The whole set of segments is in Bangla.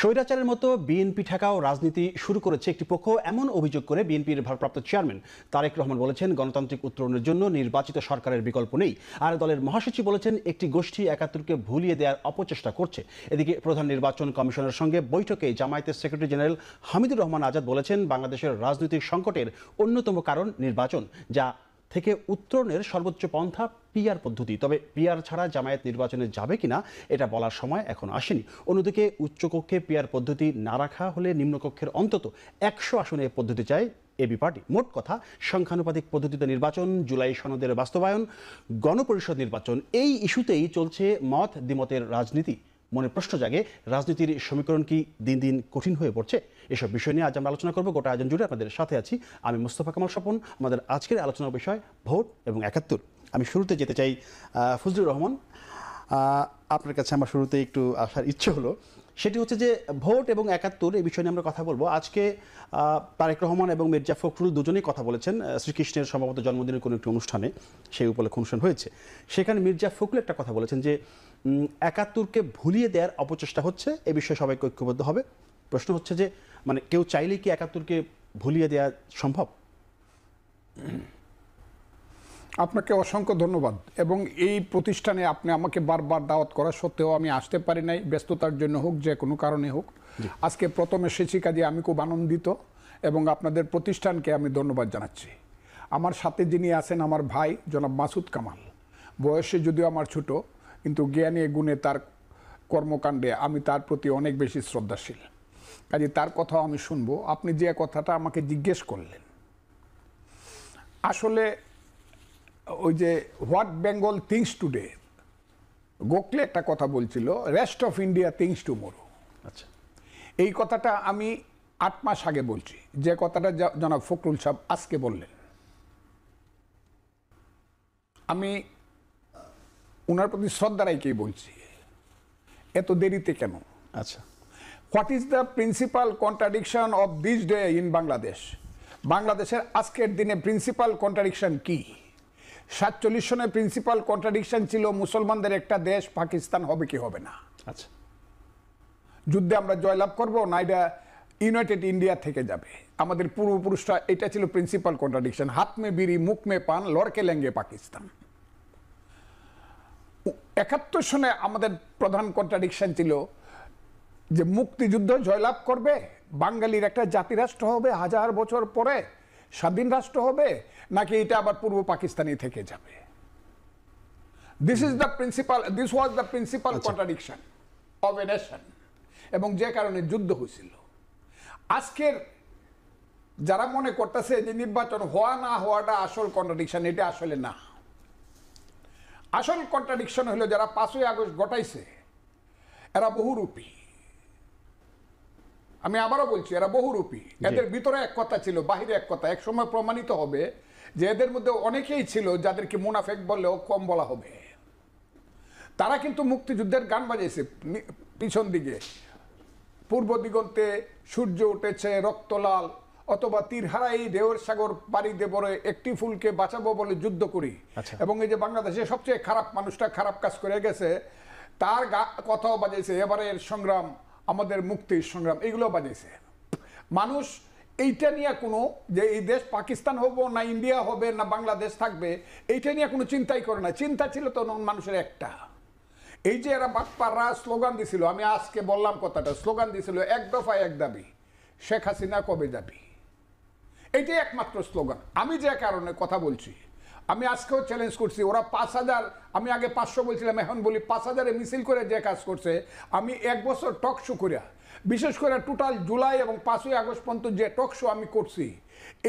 স্বৈরাচারের মতো বিএনপি ঠেকাও রাজনীতি শুরু করেছে একটি পক্ষ, এমন অভিযোগ করে বিএনপির ভারপ্রাপ্ত চেয়ারম্যান তারেক রহমান বলেছেন, গণতান্ত্রিক উত্তরণের জন্য নির্বাচিত সরকারের বিকল্প নেই। আর দলের মহাসচিব বলেছেন, একটি গোষ্ঠী একাত্তরকে ভুলিয়ে দেওয়ার অপচেষ্টা করছে। এদিকে প্রধান নির্বাচন কমিশনের সঙ্গে বৈঠকে জামায়াতের সেক্রেটারি জেনারেল হামিদুর রহমান আজাদ বলেছেন, বাংলাদেশের রাজনৈতিক সংকটের অন্যতম কারণ নির্বাচন, যা থেকে উত্তরণের সর্বোচ্চ পন্থা পিআর পদ্ধতি। তবে পিআর ছাড়া জামায়াত নির্বাচনে যাবে কিনা এটা বলার সময় এখন আসেনি। অন্যদিকে উচ্চকক্ষে পিআর পদ্ধতি না রাখা হলে নিম্নকক্ষের অন্তত 100 আসনে পদ্ধতি চায় এবি পার্টি। মোট কথা, সংখ্যানুপাতিক পদ্ধতিতে নির্বাচন, জুলাই সনদের বাস্তবায়ন, গণপরিষদ নির্বাচন, এই ইস্যুতেই চলছে মত দ্বিমতের রাজনীতি। মনে প্রশ্ন জাগে, রাজনীতির সমীকরণ কি দিন দিন কঠিন হয়ে পড়ছে? এসব বিষয় নিয়ে আজ আমরা আলোচনা করব। গোটা আয়োজন জুড়ে আপনাদের সাথে আছি আমি মোস্তফা কামাল স্বপন। আমাদের আজকের আলোচনার বিষয় ভোট এবং 71। আমি শুরুতে যেতে চাই ফজলুর রহমান, আপনার কাছে আমার শুরুতে একটু আসার ইচ্ছে হলো। সেটি হচ্ছে যে ভোট এবং 71 এই বিষয় নিয়ে আমরা কথা বলবো। আজকে তারেক রহমান এবং মির্জা ফখরুল দুজনেই কথা বলেছেন শ্রীকৃষ্ণের সম্ভবত জন্মদিনের কোনো একটি অনুষ্ঠানে, সেই উপলক্ষে অনুষ্ঠান হয়েছে। সেখানে মির্জা ফখরুল একটা কথা বলেছেন যে 71কে ভুলিয়ে দেওয়ার অপচেষ্টা হচ্ছে, এ বিষয়ে সবাইকে ঐক্যবদ্ধ হবে। প্রশ্ন হচ্ছে যে মানে কেউ চাইলেই কি 71কে ভুলিয়ে দেওয়া সম্ভব? আপনাকে অসংখ্য ধন্যবাদ। এবং এই প্রতিষ্ঠানে আপনি আমাকে বারবার দাওয়াত করা সত্ত্বেও আমি আসতে পারি নাই, ব্যস্ততার জন্য হোক, যে কোনো কারণে হোক। আজকে প্রথম এসেছি, কাজে আমি খুব আনন্দিত এবং আপনাদের প্রতিষ্ঠানকে আমি ধন্যবাদ জানাচ্ছি। আমার সাথে যিনি আছেন আমার ভাই জনাব মাসুদ কামাল, বয়সে যদিও আমার ছোট, কিন্তু জ্ঞানে গুণে তার কর্মকাণ্ডে আমি তার প্রতি অনেক বেশি শ্রদ্ধাশীল। কাজে তার কথাও আমি শুনবো। আপনি যে কথাটা আমাকে জিজ্ঞেস করলেন, আসলে ওই যে what Bengal things today, Gokhale একটা কথা বলছিল, rest of India things tomorrow. আচ্ছা, এই কথাটা আমি 8 মাস আগে বলছি, যে কথাটা জনাব ফখরুল সাহেব আজকে বললেন। আমি ওনার প্রতি শ্রদ্ধা রাখেই বলছি, এত দেরিতে কেন? আচ্ছা, what is the principal contradiction of this day in Bangladesh? বাংলাদেশের আজকের দিনে প্রিন্সিপাল কন্ট্রাডিকশন কি? 47 সনে প্রিন্সিপাল কন্ট্রাডিকশন ছিল মুসলমানদের একটা দেশ পাকিস্তান হবে কি হবে না। আচ্ছা, যুদ্ধে আমরা জয়লাভ করব না এটা ইউনাইটেড ইন্ডিয়া থেকে যাবে। আমাদের পূর্বপুরুষরা, এটা ছিল প্রিন্সিপাল কন্ট্রাডিকশন। হাত মে বিড়ি মুখ মে পান, লড়কে লেঙ্গে পাকিস্তান। 71 সনে আমাদের প্রধান কন্ট্রাডিকশন ছিল যে মুক্তিযুদ্ধ জয়লাভ করবে, বাঙালির একটা জাতিরাষ্ট্র হবে, 1000 বছর পরে স্বাধীন রাষ্ট্র হবে, নাকি এটা আবার পূর্ব পাকিস্তানি থেকে যাবে। This was the principal contradiction of a nation, এবং যে কারণে যুদ্ধ হয়েছিল। আজকের যারা মনে করতেছে যে নির্বাচন হওয়া না হওয়াটা আসল কন্ট্রাডিকশন, এটা আসলে না। আসল কন্ট্রাডিকশন হলো যারা 5ই আগস্ট ঘটাইছে এরা বহুরূপী। আমি আবারও বলছি, এরা বহুরূপী। এদের ভিতরে এক কথা ছিল, বাহিরে এক কথা। এক সময় প্রমাণিত হবে যে এদের মধ্যে অনেকেই ছিল যাদেরকে মুনাফেক বললেও কম বলা হবে। তারা কিন্তু মুক্তিযুদ্ধের গান বাজাইছে পিছন দিকে, পূর্ব দিগন্তে সূর্য উঠেছে রক্তলাল, অথবা তীর হারাই ঢেউর সাগর পাড়ি দেবরে, একটি ফুলকে বাঁচাবো বলে যুদ্ধ করি। এবং এই যে বাংলাদেশে সবচেয়ে খারাপ মানুষটা খারাপ কাজ করে গেছে, তার কথাও বাজাইছে, এবারের সংগ্রাম আমাদের মুক্তির সংগ্রাম, এইগুলো বাজাইছে। মানুষ এইটা নিয়ে কোনো, যে এই দেশ পাকিস্তান হবো না ইন্ডিয়া হবে না বাংলাদেশ থাকবে, এইটা নিয়ে কোনো চিন্তাই করে না। চিন্তা ছিল তো মানুষের একটা, এই যে এরা বাটপাররা স্লোগান দিছিল, আমি আজকে বললাম কথাটা, স্লোগান দিছিল এক দফা এক দাবি, শেখ হাসিনা কবে যাবি, এইটাই একমাত্র স্লোগান। আমি যে কারণে কথা বলছি, আমি আজকেও চ্যালেঞ্জ করছি, ওরা 5000, আমি আগে 500 বলছিলাম, এখন বলি 5000-এ মিছিল করে যে কাজ করছে, আমি 1 বছর টক শো করিয়া, বিশেষ করে টোটাল জুলাই এবং 5ই আগস্ট পর্যন্ত যে টক শো আমি করছি,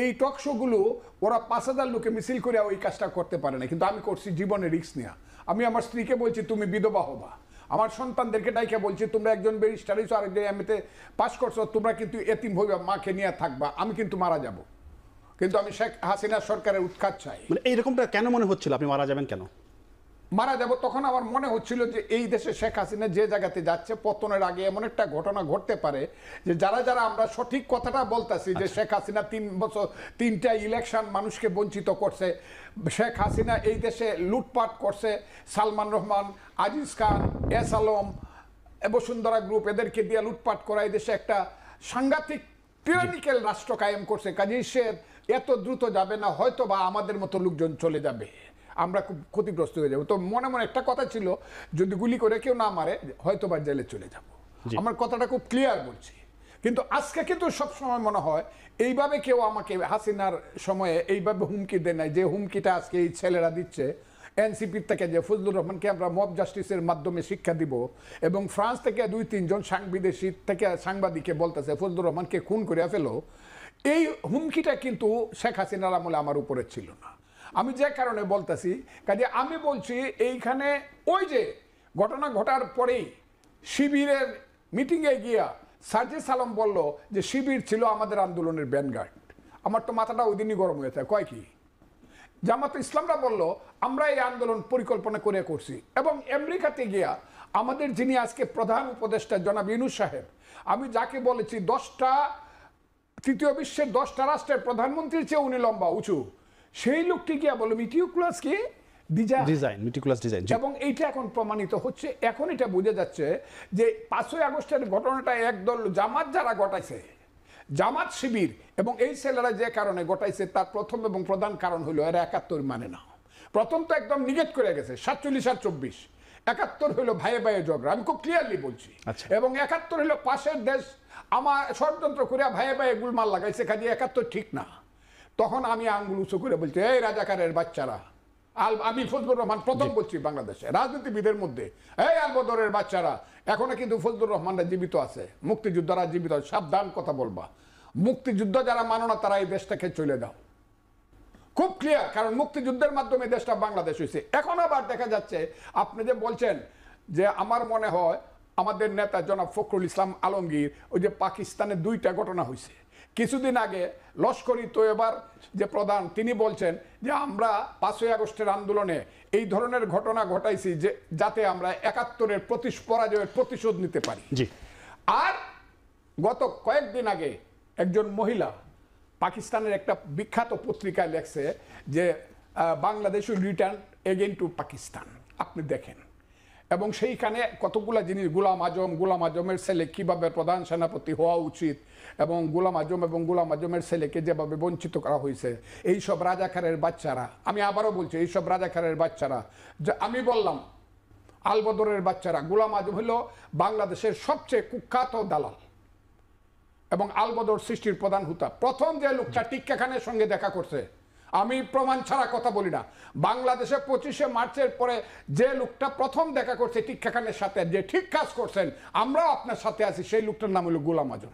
এই টক শোগুলো ওরা 5000 লোকে মিছিল করে ওই কাজটা করতে পারে না, কিন্তু আমি করছি জীবনের রিস্ক নিয়ে। আমি আমার স্ত্রীকে বলছি তুমি বিধবা হবা, আমার সন্তানদেরকে ডাইকে বলছি তোমরা একজন ব্যারিস্টার হইছো, আরেকজন এমএতে পাস করছো, তোমরা কিন্তু এতিম হইবা, মাকে নিয়ে থাকবা, আমি কিন্তু মারা যাব। কিন্তু আমি শেখ হাসিনা সরকারের উৎখাত চাই। মানে এইরকমটা কেন মনে হচ্ছিল আপনি মারা যাবেন কেন? মারা যাব, তখন আমার মনে হচ্ছিল যে এই দেশে শেখ হাসিনা যে জায়গাতে যাচ্ছে, পতনের আগে এমন একটা ঘটনা ঘটতে পারে যে যারা যারা আমরা সঠিক কথাটা বলতেছি যে শেখ হাসিনা 3 বছর 3টা ইলেকশন মানুষকে বঞ্চিত করছে, শেখ হাসিনা এই দেশে লুটপাট করছে, সালমান রহমান, আজিজ খান, এস আলম, বসুন্ধরা গ্রুপ এদেরকে দিয়ে লুটপাট করা এই দেশে একটা সাংঘাতিক টিরানিক্যাল রাষ্ট্র কায়েম করছে, কাজেই সে এত দ্রুত যাবে না, হয়তো বা আমাদের মতো লোকজন চলে যাবে, আমরা খুব ক্ষতিগ্রস্ত হয়ে যাবো। তো মনে মনে একটা কথা ছিল, যদি গুলি করে কেউ না মারে হয়তো বা জেলে চলে যাব। আমার কথাটা খুব ক্লিয়ার বলছি। কিন্তু আজকে কিন্তু সবসময় মনে হয় এইভাবে কেউ আমাকে হাসিনার সময়ে এইভাবে হুমকি দেয় নাই, যে হুমকিটা আজকে এই ছেলেরা দিচ্ছে এনসিপির থেকে, যে ফজলুর রহমানকে আমরা মব জাস্টিসের মাধ্যমে শিক্ষা দিব, এবং ফ্রান্স থেকে 2-3 জন বিদেশি থেকে সাংবাদিকে বলতেছে ফজলুর রহমানকে খুন করে ফেলো, এই হুমকিটা কিন্তু শেখ হাসিনার আমলে আমার উপরে ছিল না। আমি যে কারণে বলতেছি, কাজে আমি বলছি এইখানে ওই যে ঘটনা ঘটার পরেই শিবিরের মিটিংয়ে গিয়া সার্জিস আলম বলল যে শিবির ছিল আমাদের আন্দোলনের ব্যানগার্ড। আমার তো মাথাটা ওই দিনই গরম হয়েছে। কয় কি জামাত ইসলামরা বলল আমরা এই আন্দোলন পরিকল্পনা করে করছি, এবং আমেরিকাতে গিয়া আমাদের যিনি আজকে প্রধান উপদেষ্টা জনাব ইউনূস সাহেব, আমি যাকে বলেছি 10টা তৃতীয় বিশ্বের 10টা রাষ্ট্রের প্রধানমন্ত্রীর চেয়ে উনি লম্বা উঁচু, সেই লোকটি গিয়া বলো মিটিকুলাস কি ডিজাইন, মিটিকুলাস ডিজাইন, এবং এইটা এখন প্রমাণিত হচ্ছে। এখন এটা বোঝা যাচ্ছে যে 5ই আগস্টের ঘটনাটা একদল জামাত যারা ঘটাইছে, জামাত শিবির এবং এই ছেলেরা যে কারণে ঘটাইছে, তার প্রথম এবং প্রধান কারণ হলো এরা 71 মানে না। প্রথম তো একদম নিগেট করে গেছে 47 আর 24, 71 হলো ভাইয়ে ভাইয়ে ঝগড়া, আমি খুব ক্লিয়ারলি বলছি। এবং 71 হলো পাশের দেশ আমার ষড়যন্ত্র করে ভাইয়ে ভাইয়ে গুলমাল লাগাইছে, কাজে 71 ঠিক না। তখন আমি আঙ্গুল উঁচু করে বলছি এই রাজাকারের বাচ্চারা, আমি ফজলুর রহমান প্রথম বলছি বাংলাদেশে রাজনীতিবিদের মধ্যে, এই আলবদরের বাচ্চারা, এখনো কিন্তু ফজলুর রহমানরা জীবিত আছে, মুক্তিযোদ্ধারা জীবিত আছে, সাবধান কথা বলবা, মুক্তিযুদ্ধ যারা মানো না তারা এই দেশ থেকে চলে দাও, খুব ক্লিয়ার। কারণ মুক্তিযুদ্ধের মাধ্যমে দেশটা বাংলাদেশ হয়েছে। এখন আবার দেখা যাচ্ছে আপনি যে বলছেন যে আমার মনে হয় আমাদের নেতা জনাব ফখরুল ইসলাম আলমগীর, ওই যে পাকিস্তানে 2টা ঘটনা হয়েছে কিছুদিন আগে, লস্করি তৈয়বার যে প্রধান তিনি বলছেন যে আমরা 5ই আগস্টের আন্দোলনে এই ধরনের ঘটনা ঘটাইছি যে যাতে আমরা 71-এর পরাজয়ের প্রতিশোধ নিতে পারি। আর গত কয়েকদিন আগে একজন মহিলা পাকিস্তানের একটা বিখ্যাত পত্রিকায় লেখছে যে Bangladesh will return again two Pakistan, আপনি দেখেন। এবং সেইখানে কতগুলা জিনিস, গোলাম আজমের ছেলে কিভাবে প্রধান সেনাপতি হওয়া উচিত, এবং গোলাম আজমের ছেলেকে যেভাবে বঞ্চিত করা হয়েছে, এই সব রাজাকারের বাচ্চারা, আমি আবারও বলছি এই সব রাজাকারের বাচ্চারা, আমি বললাম আলবদরের বাচ্চারা, গোলাম আজম হলো বাংলাদেশের সবচেয়ে কুখ্যাত দালাল এবং আলবদর সৃষ্টির প্রধান হুতা। প্রথম যে লোকটা টিক্কা খানের সঙ্গে দেখা করছে, আমি প্রমাণ ছাড়া কথা বলি না, বাংলাদেশে 25শে মার্চের পরে যে লোকটা প্রথম দেখা করছে টিক্কা খানের সাথে, যে ঠিক কাজ করছেন আমরাও আপনার সাথে আছি, সেই লোকটার নাম হলো গোলাম আজম।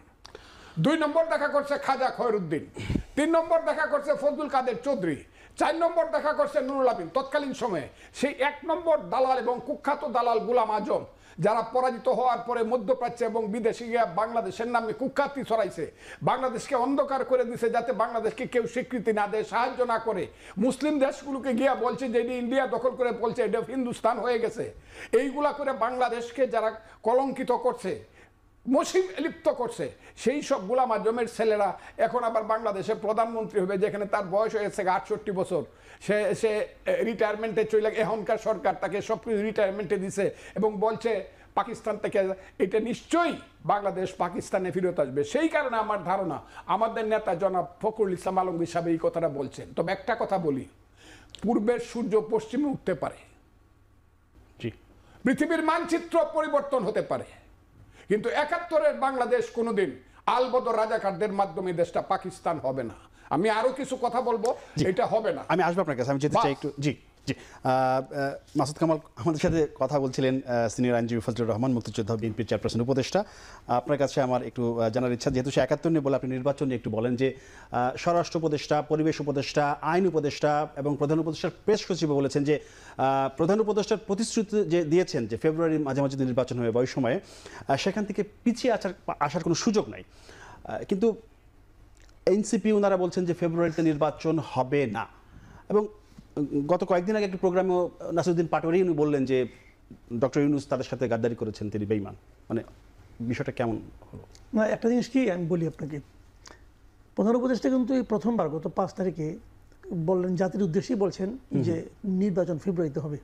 2 নম্বর দেখা করছে খাজা খয়রুদ্দিন, 3 নম্বর দেখা করছে ফজলুল কাদের চৌধুরী, 4 নম্বর দেখা করছে নুরুল আমিন। তৎকালীন সময়ে সেই 1 নম্বর দালাল এবং কুখ্যাত দালাল গোলাম আজম, যারা পরাজিত হওয়ার পরে মধ্যপ্রাচ্যে এবং বিদেশে গিয়ে বাংলাদেশের নামে কুখ্যাতি ছড়াইছে, বাংলাদেশকে অন্ধকার করে দিছে যাতে বাংলাদেশকে কেউ স্বীকৃতি না দেয়, সাহায্য না করে, মুসলিম দেশগুলোকে গিয়া বলছে যে ইন্ডিয়া দখল করে বলছে এটা হিন্দুস্তান হয়ে গেছে, এইগুলা করে বাংলাদেশকে যারা কলঙ্কিত করছে, মসিব লিপ্ত করছে, সেই সব গোলাম আজমের ছেলেরা এখন আবার বাংলাদেশের প্রধানমন্ত্রী হবে, যেখানে তার বয়স হয়েছে 68 বছর, সে রিটায়ারমেন্টে চলে, এখনকার সরকার তাকে সব কিছু রিটায়ারমেন্টে দিছে এবং বলছে পাকিস্তান থেকে এটা নিশ্চয়ই বাংলাদেশ পাকিস্তানে ফেরত আসবে। সেই কারণে আমার ধারণা আমাদের নেতা জনাব ফখরুল ইসলাম আলমগীর সাহেব এই কথাটা বলছেন। তবে একটা কথা বলি, পূর্বের সূর্য পশ্চিমে উঠতে পারে, পৃথিবীর মানচিত্র পরিবর্তন হতে পারে, কিন্তু 71-এর বাংলাদেশ কোনোদিন আলবদর রাজাকারদের মাধ্যমে দেশটা পাকিস্তান হবে না। আমি আরো কিছু কথা বলবো, এটা হবে না। আমি আসবো আপনার কাছে, আমি যেতে চাই একটু। জি জি, মাসুদ কামাল আমাদের সাথে কথা বলছিলেন, সিনিয়র আইনজীবী ফজলুর রহমান, মুক্তিযোদ্ধা, বিএনপির চেয়ারপারসন উপদেষ্টা। আপনার কাছে আমার একটু জানার ইচ্ছা, যেহেতু সে 71 নিয়ে বলে, আপনি নির্বাচন নিয়ে একটু বলেন যে স্বরাষ্ট্র উপদেষ্টা, পরিবেশ উপদেষ্টা, আইন উপদেষ্টা এবং প্রধান উপদেষ্টার প্রেস সচিব বলেছেন যে প্রধান উপদেষ্টার প্রতিশ্রুতি যে দিয়েছেন যে ফেব্রুয়ারির মাঝামাঝি নির্বাচন হবে ওই সময়ে, সেখান থেকে পিছিয়ে আসার কোনো সুযোগ নাই। কিন্তু এনসিপি ওনারা বলছেন যে ফেব্রুয়ারিতে নির্বাচন হবে না। এবং গত কয়েকদিন আগে একটি প্রোগ্রামেও নাসিরুদ্দিন পাটোয়ারি উনি বললেন যে ডক্টর ইউনূস তাদের সাথে গাদ্দারি করেছেন, তিনি বেঈমান। মানে বিষয়টা কেমন হলো? না, একটা জিনিস কি আমি বলি আপনাকে, প্রধান উপদেষ্টা কিন্তু এই প্রথমবার গত 5 তারিখে বললেন, জাতির উদ্দেশ্যেই বলছেন যে নির্বাচন ফেব্রুয়ারিতে হবে।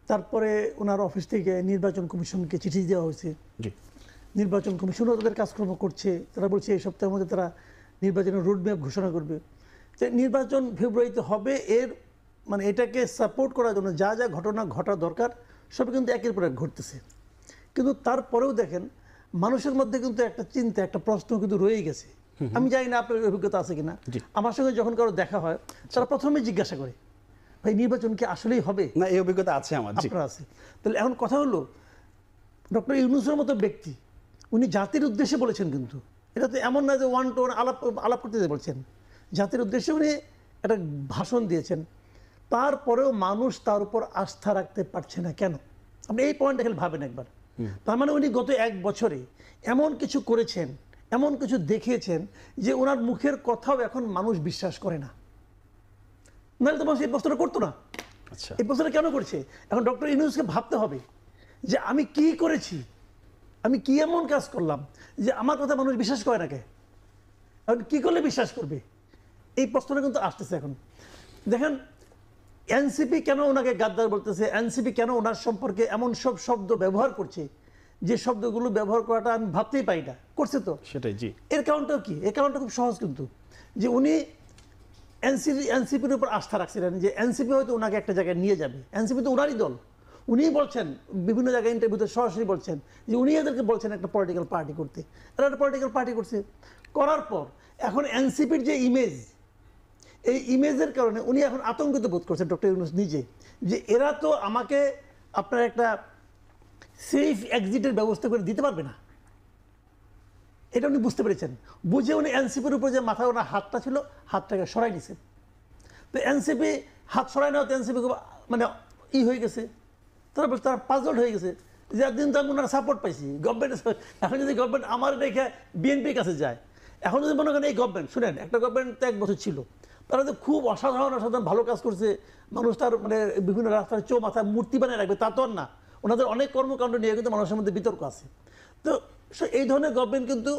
তারপরে ওনার অফিস থেকে নির্বাচন কমিশনকে চিঠি দেওয়া হয়েছে। জি। নির্বাচন কমিশনও তাদের কাজকর্ম করছে, তারা বলছে এই সপ্তাহের মধ্যে তারা নির্বাচনের রোডম্যাপ ঘোষণা করবে। তো নির্বাচন ফেব্রুয়ারিতে হবে, এর মানে এটাকে সাপোর্ট করার জন্য যা যা ঘটনা ঘটা দরকার সব কিন্তু একের পর এক ঘটতেছে। কিন্তু তারপরেও দেখেন মানুষের মধ্যে কিন্তু একটা চিন্তা, একটা প্রশ্ন কিন্তু রয়েই গেছে। আমি জানি না আপনার অভিজ্ঞতা আছে কিনা, আমার সঙ্গে যখন কারো দেখা হয় তারা প্রথমে জিজ্ঞাসা করে, ভাই নির্বাচন কি আসলেই হবে? না, এই অভিজ্ঞতা আছে আমার। জি। আপনার আছে। তাহলে এখন কথা হলো, ডক্টর ইউনূসের মতো ব্যক্তি উনি জাতির উদ্দেশ্যে বলেছেন, কিন্তু এটা তো এমন না যে ওয়ান টু ওয়ান আলাপ করতে বলছেন, জাতির উদ্দেশ্যে উনি একটা ভাষণ দিয়েছেন। তারপরেও মানুষ তার উপর আস্থা রাখতে পারছে না কেন? আপনি এই পয়েন্টটা খেলে ভাবেন একবার। তার মানে উনি গত 1 বছরে এমন কিছু করেছেন, এমন কিছু দেখিয়েছেন যে ওনার মুখের কথাও এখন মানুষ বিশ্বাস করে না। নাহলে তো মানুষ এই প্রশ্নটা করতো না। আচ্ছা। এই প্রশ্নটা কেন করছে? এখন ডক্টর ইউনূসকে ভাবতে হবে যে আমি কি করেছি, আমি কি এমন কাজ করলাম যে আমার কথা মানুষ বিশ্বাস করে না। কে এখন কি করলে বিশ্বাস করবে? এই প্রশ্নটা কিন্তু আসতেছে এখন। দেখেন এনসিপি কেন ওনাকে গাদ্দার বলতেছে, এনসিপি কেন ওনার সম্পর্কে এমন সব শব্দ ব্যবহার করছে যে শব্দগুলো ব্যবহার করাটা আমি ভাবতেই পাই না, করছে তো সেটাই। জি। এর কারণটাও কি? এর কারণটা খুব সহজ, কিন্তু যে উনি এনসিপির উপর আস্থা রাখছিলেন যে এনসিপি হয়তো ওনাকে একটা জায়গায় নিয়ে যাবে। এনসিপি তো ওনারই দল, উনিই বলছেন বিভিন্ন জায়গায় ইন্টারভিউতে সরাসরি বলছেন যে উনি এদেরকে বলছেন একটা পলিটিক্যাল পার্টি করতে। এরা একটা পলিটিক্যাল পার্টি করছে, করার পর এখন এনসিপির যে ইমেজ, এই ইমেজের কারণে উনি এখন আতঙ্কিত বোধ করছেন ডক্টর ইউনূস নিজে, যে এরা তো আমাকে আপনার একটা সেফ এক্সিটের ব্যবস্থা করে দিতে পারবে না। এটা উনি বুঝতে পেরেছেন। বুঝে উনি এনসিপির উপর যে মাথায় ওনার হাতটা ছিল, হাতটাকে সরাই নিছেন। তো এনসিপি হাত সরাই নেওয়াতে এনসিপি মানে হয়ে গেছে, তারা পাজল হয়ে গেছে যে একদিন তো আমি ওনার সাপোর্ট পাইছি গভর্নমেন্ট। এখন যদি গভর্নমেন্ট আমার রেখে বিএনপির কাছে যায়, এখন যদি মনে করেন এই গভর্নমেন্ট, শুনেন একটা গভর্নমেন্ট তো 1 বছর ছিল, তারা তো খুব অসাধারণ ভালো কাজ করছে, মানুষ তার মানে বিভিন্ন রাস্তার মাথায় মূর্তি বানিয়ে রাখবে, তা তো আর না। ওনাদের অনেক কর্মকাণ্ড নিয়ে কিন্তু মানুষের মধ্যে বিতর্ক আছে। তো এই ধরনের গভর্নমেন্ট কিন্তু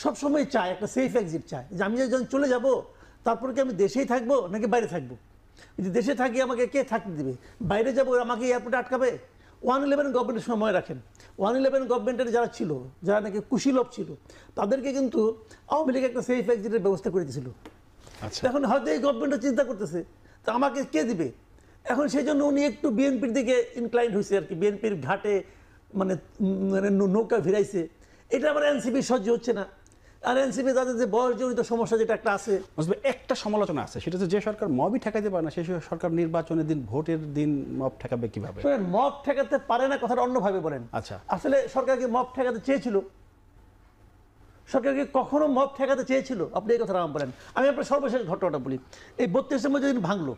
সবসময় চায় একটা সেফ এক্সিট চায়, যে আমি যখন চলে যাব তারপর কি আমি দেশেই থাকবো নাকি বাইরে থাকবো? যদি দেশে থাকি আমাকে কে থাকতে দেবে? বাইরে যাবো আমাকে এয়ারপোর্টে আটকাবে? 111 গভর্নমেন্টের সময় রাখেন, 111 গভর্নমেন্টের যারা ছিল, যারা নাকি কুশীলভ ছিল, তাদেরকে কিন্তু আওয়ামী লীগ একটা সেফ এক্সিটের ব্যবস্থা করে দিয়েছিল। আচ্ছা। এখন হয়তো এই গভর্নমেন্টও চিন্তা করতেছে তা আমাকে কে দিবে। এখন সেই জন্য উনি একটু বিএনপির দিকে ইনক্লাইন্ড হয়েছে আর কি, বিএনপির ঘাটে মানে নৌকা ভিড়াইছে। এটা আবার এনসিপি সহ্য হচ্ছে না। আর এনসিপি তাদের যে বয়সজনিত সমস্যা যেটা একটা আছে, একটা সমালোচনা আছে, সেটা হচ্ছে যে সরকার মবই ঠেকাইতে পারে না, সেই সরকার নির্বাচনের দিন, ভোটের দিন মব ঠেকাবে কিভাবে? মব ঠেকাতে পারে না কথাটা অন্যভাবে বলেন। আচ্ছা। আসলে সরকারকে মব ঠেকাতে চেয়েছিল? সরকারকে কখনো মব ঠেকাতে চেয়েছিল? আপনি এই কথাটা বলেন। আমি আপনার সর্বশেষ ঘটনাটা বলি। এই 32 ডিসেম্বর যেদিন ভাঙলো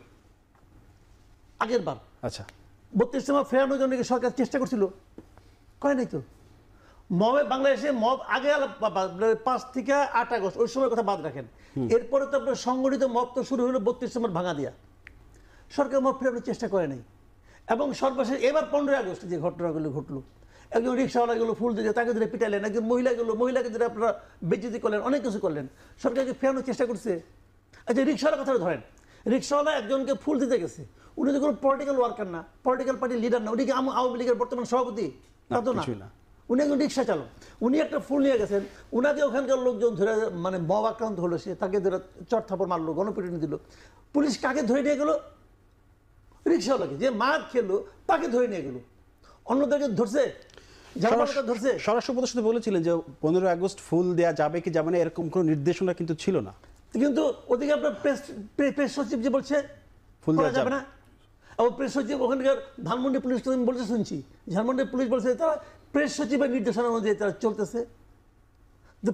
আগের বার, আচ্ছা, 32 ডিসেম্বর ফেরানোর জন্য সরকার চেষ্টা করছিল? কয় নাই তো। মবে বাংলাদেশে মব আগে 5 থেকে 8 আগস্ট ওই সময় কথা বাদ রাখেন, এরপরে তো আপনার সংগঠিত মব তো শুরু হলো 32 ডিসেম্বর ভাঙা দিয়া। সরকার মব ফেরানোর চেষ্টা করে নাই। এবং সর্বশেষ এবার 15 আগস্ট যে ঘটনাগুলো ঘটলো, একজন রিক্সাওয়ালাগুলো ফুল দিয়ে তাকে ধরে পিটাইলেন, একজন মহিলাকে ধরে আপনারা বেজ্জতি করলেন, অনেক কিছু করলেন, সরকারকে ফেরানোর চেষ্টা করছে। আচ্ছা রিক্সাওয়ালার কথা ধরেন, রিক্সাওয়ালা একজনকে ফুল দিতে গেছে, উনি তো কোনো পলিটিক্যাল ওয়ার্কার না, পলিটিক্যাল পার্টির লিডার না, উনি কি আওয়ামী লীগের বর্তমান সভাপতি? তা তো না, উনি একজন রিক্সা চালক। উনি একটা ফুল নিয়ে গেছেন, উনাকে ওখানকার লোকজন ধরে মানে মব আক্রান্ত হলো, সে তাকে ধরে চর থাপড় মারলো, গণপিটুনি দিল। পুলিশ কাকে ধরে নিয়ে গেল? রিক্সাওয়ালাকে, যে মার খেলো তাকে ধরে নিয়ে গেল। অন্যদেরকে ধরছে? স্বরাষ্ট্র উপদেষ্টা বলেছিলেন যে 15 আগস্ট ফুল দেওয়া যাবে কি যাবে না এরকম কোনো নির্দেশনা কিন্তু ছিল না। কিন্তু ওদিকে আপনার প্রেস সচিব যে বলছে ফুল দেওয়া যাবে না, আবার প্রেস সচিব ওখানকার ধানমন্ডি পুলিশ বলছে, শুনছি ধানমন্ডি পুলিশ বলছে তারা প্রেস সচিবের নির্দেশনা অনুযায়ী তারা চলতেছে।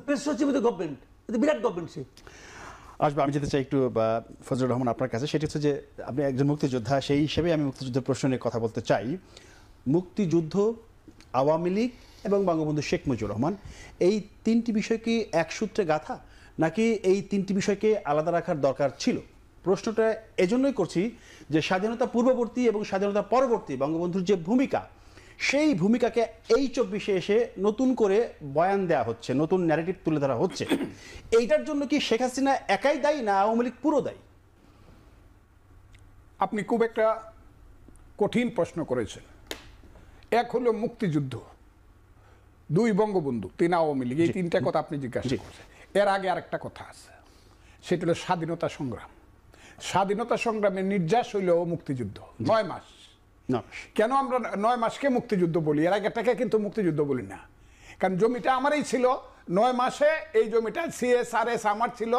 প্রেস সচিব তো গভর্নমেন্ট, বিরাট গভর্নমেন্ট। সে আসবে। আমি যেতে চাই একটু ফজলুর রহমান আপনার কাছে, সেটি হচ্ছে যে আপনি একজন মুক্তিযোদ্ধা, সেই হিসেবে আমি মুক্তিযুদ্ধের প্রশ্ন নিয়ে কথা বলতে চাই। মুক্তিযুদ্ধ, আওয়ামী লীগ এবং বঙ্গবন্ধু শেখ মুজিবুর রহমান, এই 3টি বিষয় কি এক সূত্রে গাঁথা, নাকি এই 3টি বিষয়কে আলাদা রাখার দরকার ছিল? প্রশ্নটা এজন্যই করছি যে স্বাধীনতা পূর্ববর্তী এবং স্বাধীনতা পরবর্তী বঙ্গবন্ধুর যে ভূমিকা, সেই ভূমিকাকে এই 24-এ এসে নতুন করে বয়ান দেওয়া হচ্ছে, নতুন ন্যারেটিভ তুলে ধরা হচ্ছে। এইটার জন্য কি শেখ হাসিনা একাই দায়ী না আওয়ামী লীগ পুরো দায়ী? আপনি খুব একটা কঠিন প্রশ্ন করেছেন। এক হলো মুক্তিযুদ্ধ, 2 বঙ্গবন্ধু, 3 আওয়ামী লীগ, এই তিনটা কথা আপনি জিজ্ঞাসা করছেন। এর আগে আরেকটা কথা আছে, সেটা হলো স্বাধীনতা সংগ্রাম। স্বাধীনতা সংগ্রামের নির্যাস হইল মুক্তিযুদ্ধ, 9 মাস। কেন আমরা 9 মাসকে মুক্তিযুদ্ধ বলি, এর আগেটাকে কিন্তু মুক্তিযুদ্ধ বলি না, কারণ জমিটা আমারই ছিল। 9 মাসে এই জমিটা CSRS আমার ছিল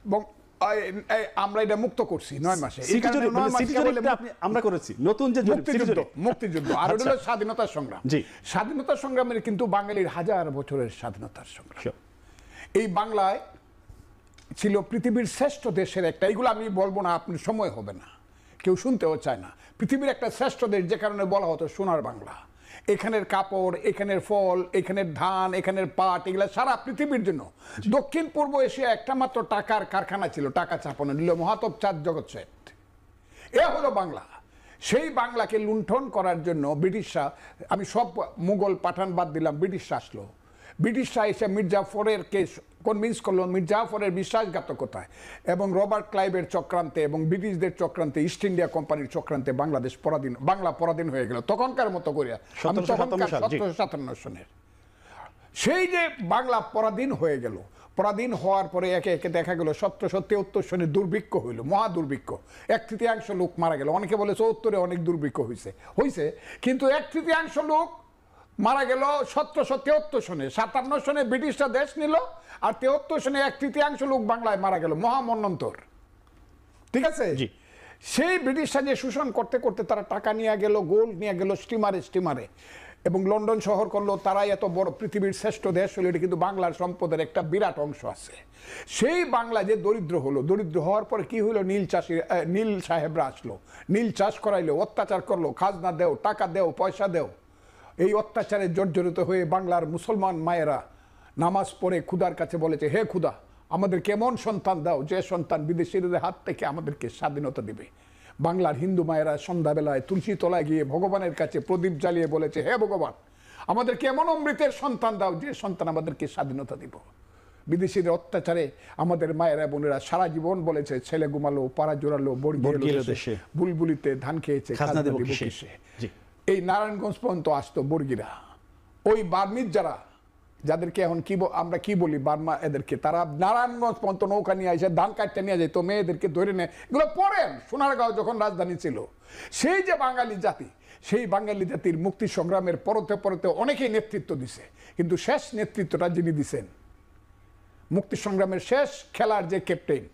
এবং আমরা এটা মুক্ত করছি 9 মাসে। আমরা করেছি নতুন যে মুক্তিযুদ্ধ আর হলো স্বাধীনতা সংগ্রাম। স্বাধীনতা সংগ্রামের কিন্তু বাঙালির 1000 বছরের স্বাধীনতার সংগ্রাম। এই বাংলায় ছিল পৃথিবীর শ্রেষ্ঠ দেশের একটা, এইগুলো আমি বলবো না, আপনার সময় হবে না, কেউ শুনতেও চায় না। পৃথিবীর একটা শ্রেষ্ঠ দেশ, যে কারণে বলা হতো সোনার বাংলা। এখানের কাপড়, এখানের ফল, এখানের ধান, এখানের পাট, এগুলা সারা পৃথিবীর জন্য। দক্ষিণ পূর্ব এশিয়া একটা মাত্র টাকার কারখানা ছিল, টাকা চাপানো, নিল মহাতব চাঁদ জগৎ শেঠ। এ হলো বাংলা। সেই বাংলাকে লুণ্ঠন করার জন্য ব্রিটিশরা, আমি সব মুঘল পাঠান বাদ দিলাম, ব্রিটিশরা আসলো। ব্রিটিশরা এসে মির্জাফরের কেস কনভিন্স করলো, মির্জাফরের বিশ্বাসঘাতকতায় এবং রবার্ট ক্লাইভের চক্রান্তে এবং ব্রিটিশদের চক্রান্তে, ইস্ট ইন্ডিয়া কোম্পানির চক্রান্তে বাংলা পরাধীন হয়ে গেল তখনকার মতো করে। 1757 সনের সেই যে বাংলা পরাধীন হয়ে গেল, পরাধীন হওয়ার পরে একে একে দেখা গেল 1773 সনে দুর্ভিক্ষ হইল, মহা দুর্ভিক্ষ। 1/3 লোক মারা গেল। অনেকে বলে 74-এ অনেক দুর্ভিক্ষ হয়েছে, কিন্তু 1/3 লোক মারা গেল 1773 সনে। 57 সনে ব্রিটিশরা দেশ নিল, আর 73 সনে 1/3 লোক বাংলায় মারা গেল, মহামন্বন্তর। ঠিক আছে, সেই ব্রিটিশরা যে শোষণ করতে করতে তারা টাকা নিয়ে গেল, গোল্ড নিয়ে গেল স্টিমারে এবং লন্ডন শহর করলো। তারাই এত বড় পৃথিবীর শ্রেষ্ঠ দেশ হলো, এটা কিন্তু বাংলার সম্পদের একটা বিরাট অংশ আছে। সেই বাংলা যে দরিদ্র হলো, দরিদ্র হওয়ার পরে কি হলো, নীল সাহেবরা আসলো, নীল চাষ করাইলো, অত্যাচার করলো, খাজনা দেও, টাকা দেও, পয়সা দেও। এই অত্যাচারে জর্জরিত হয়ে বাংলার মুসলমান মায়েরা নামাজ পড়ে খুদার কাছে বলেছে, হে খুদা, আমাদের কেমন সন্তান দাও, যে সন্তান বিদেশিদের হাত থেকে আমাদেরকে স্বাধীনতা দিবে। বাংলার হিন্দু মায়েরা সন্ধ্যাবেলায় তুলসী তলায় গিয়ে ভগবানের কাছে প্রদীপ জ্বালিয়ে বলেছে, হে ভগবান, আমাদেরকে এমন অমৃতের সন্তান দাও, যে সন্তান আমাদেরকে স্বাধীনতা দিব। বিদেশিদের অত্যাচারে আমাদের মায়েরা বোনেরা সারা জীবন বলেছে, ছেলে ঘুমালো, পাড়া জোড়ালো, দেশে বুলবুলিতে ধান খেয়েছে, খাজনা দেব কিসে। এই নারায়ণগঞ্জ পর্যন্ত আসতো বর্গীরা, ওই বার্মিজ যাদেরকে এখন আমরা কি বলি বার্মা, এদেরকে তারা নারায়ণগঞ্জ পর্যন্ত নৌকা নিয়ে আসে, ধান কাটতে নিয়ে যেত, মেয়েদেরকে ধরে নেয়। এগুলো পড়েন, সোনারগাঁও যখন রাজধানী ছিল। সেই যে বাঙালি জাতি, সেই বাঙালি জাতির মুক্তি সংগ্রামের পরতে অনেকেই নেতৃত্ব দিছে, কিন্তু শেষ নেতৃত্বটা যিনি দিছেন, মুক্তি সংগ্রামের শেষ খেলার যে ক্যাপ্টেন,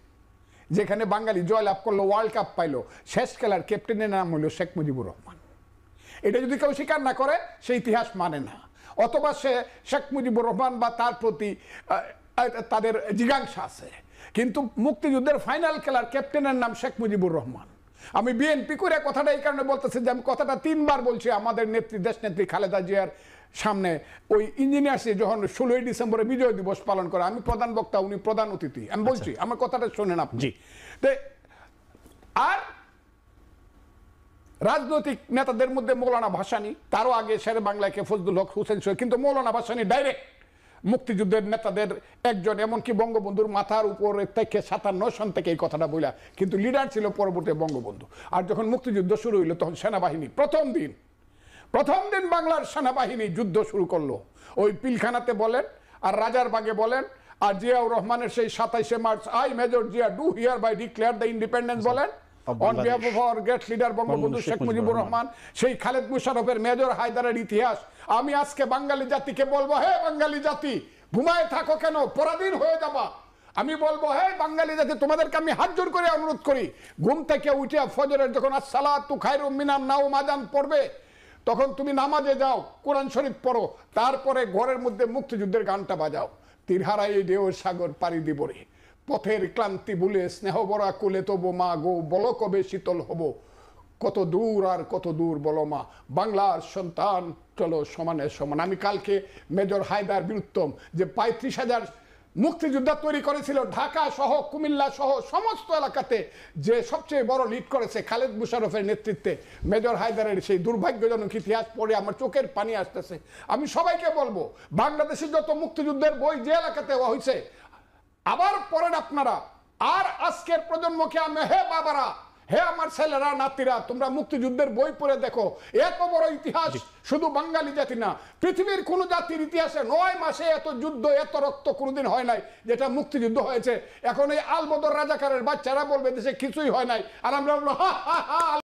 যেখানে বাঙালি জয়লাভ করলো, ওয়ার্ল্ড কাপ পাইলো, শেষ খেলার ক্যাপ্টেনের নাম হলো শেখ মুজিবুর রহমান। এটা যদি কেউ স্বীকার না করে, সে ইতিহাস মানে না, অথবা সে শেখ মুজিবুর রহমান বা তার প্রতি তাদের জিজ্ঞাসা আছে। কিন্তু মুক্তিযুদ্ধের ফাইনাল খেলার ক্যাপ্টেনের নাম শেখ মুজিবুর রহমান। আমি বিএনপি করে কথাটা এই কারণে বলতেছি যে আমি কথাটা 3 বার বলছি আমাদের দেশ নেত্রী খালেদা জিয়ার সামনে। ওই ইঞ্জিনিয়ার্সে যখন 16ই ডিসেম্বরে বিজয় দিবস পালন করে, আমি প্রধান বক্তা, উনি প্রধান অতিথি, আমি বলছি, আমার কথাটা শোনেন আপনি। আর রাজনৈতিক নেতাদের মধ্যে মৌলানা ভাসানী, তারও আগে শেরে বাংলাকে ফজলুল হক হোসেন সহ, কিন্তু মৌলানা ভাসানী ডাইরেক্ট মুক্তিযুদ্ধের নেতাদের একজন, এমনকি বঙ্গবন্ধুর মাথার উপরে থেকে 57 সন থেকে এই কথাটা বইলা, কিন্তু লিডার ছিল পরবর্তী বঙ্গবন্ধু। আর যখন মুক্তিযুদ্ধ শুরু হইলো, তখন সেনাবাহিনী প্রথম দিন বাংলার সেনাবাহিনী যুদ্ধ শুরু করলো। ওই পিলখানাতে বলেন, আর রাজারবাগে বলেন, আর জিয়াউর রহমানের সেই 27শে March, I major Zia do hereby declare the independence বলেন, on behalf of our great leader Bangabandhu Sheikh Mujibur Rahman, সেই খালেদ মুশারফের, মেজর হায়দারের ইতিহাস। আমি আজকে বাঙালি জাতিকে বলবো, হে বাঙালি জাতি, ঘুমায় থাকো কেন, পরাধীন হয়ে যাবা। আমি বলবো, হে বাঙালি জাতি, তোমাদেরকে আমি হাত জোর করে অনুরোধ করি, ঘুম থেকে উঠে ফজরের যখন আসসালাতু খায়রুম মিনান নাওম আযান পড়বে, তখন তুমি নামাজে যাও, কোরআন শরীফ পড়ো, তারপরে ঘরের মধ্যে মুক্তিযুদ্ধের গানটা বাজাও। তীরহারাই ঢেউর সাগর পাড়ি দিব রে, পথের ক্লান্তি ভুলে স্নেহ ভরা কুলে তবু মা গো, বলো কবে শীতল হব, কত দূর আর কত দূর বলো মা, বাংলার সন্তান চলো সমানে সমান। আমি কালকে মেজর হায়দার বীরুত্তম যে 35,000 মুক্তিযোদ্ধা তৈরি করেছিল, ঢাকা সহ কুমিল্লা সহ সমস্ত এলাকাতে, যে সবচেয়ে বড় লিড করেছে খালেদ মুশারফের নেতৃত্বে, মেজর হায়দারের সেই দুর্ভাগ্যজনক ইতিহাস পড়ে আমার চোখের পানি আসতেছে। আমি সবাইকে বলবো, বাংলাদেশে যত মুক্তিযুদ্ধের বই যে এলাকাতে হয়েছে, আবার পড়েন আপনারা। আর আজকের প্রজন্মকে আমি, হে বাবারা, হে আমার ছেলেরা নাতিরা, তোমরা মুক্তিযুদ্ধের বই পড়ে দেখো, এত বড় ইতিহাস শুধু বাঙালি জাতি না, পৃথিবীর কোন জাতির ইতিহাসে 9 মাসে এত যুদ্ধ, এত রক্ত কোনোদিন হয় নাই যেটা মুক্তিযুদ্ধ হয়েছে। এখন এই আলবদর রাজাকারের বাচ্চারা বলবে দেশে কিছুই হয় নাই, আর আমরা বলবো হা হা হা।